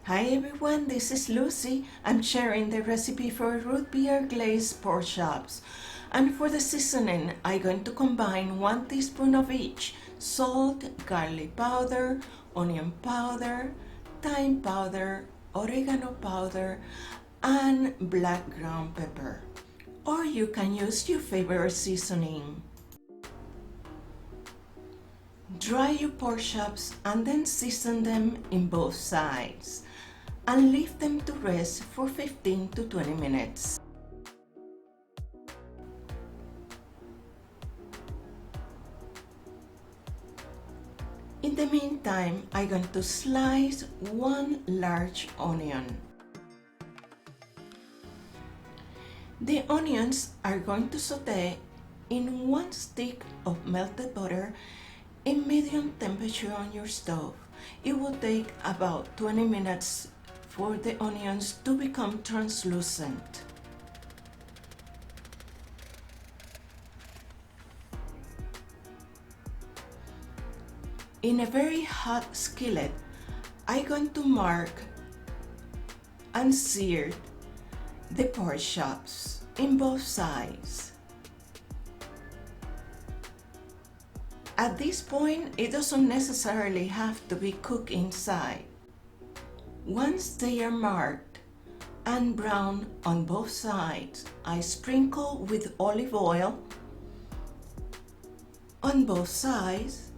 Hi everyone, this is Lucy. I'm sharing the recipe for root beer glazed pork chops. And for the seasoning, I'm going to combine 1 teaspoon of each: salt, garlic powder, onion powder, thyme powder, oregano powder, and black ground pepper. Or you can use your favorite seasoning. Dry your pork chops and then season them in both sides and leave them to rest for 15 to 20 minutes. In the meantime, I'm going to slice 1 large onion. The onions are going to saute in 1 stick of melted butter in medium temperature on your stove. It will take about 20 minutes for the onions to become translucent. In a very hot skillet, I'm going to mark and sear the pork chops in both sides. At this point, it doesn't necessarily have to be cooked inside. Once they are marked and brown on both sides, I sprinkle with olive oil on both sides,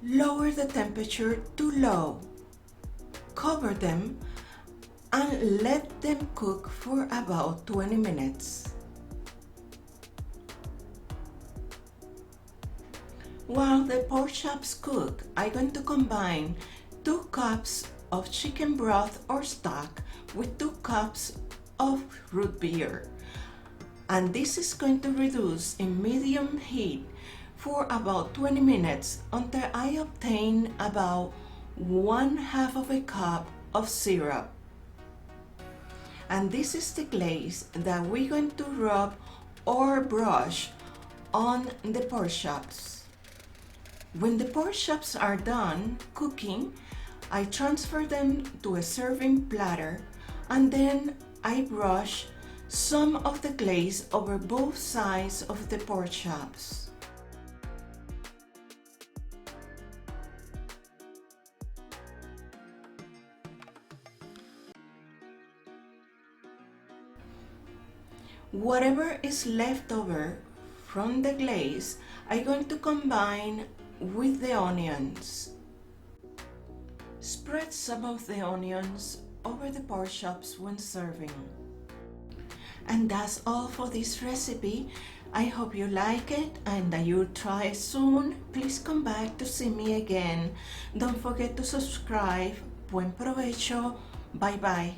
lower the temperature to low, cover them, and let them cook for about 20 minutes. While the pork chops cook, I'm going to combine 2 cups of chicken broth or stock with 2 cups of root beer. And this is going to reduce in medium heat for about 20 minutes until I obtain about 1/2 of a cup of syrup. And this is the glaze that we're going to rub or brush on the pork chops. When the pork chops are done cooking, I transfer them to a serving platter and then I brush some of the glaze over both sides of the pork chops. Whatever is left over from the glaze, I'm going to combine with the onions. Spread some of the onions over the pork chops when serving. And that's all for this recipe. I hope you like it and that you'll try it soon. Please come back to see me again. Don't forget to subscribe. Buen provecho. Bye bye.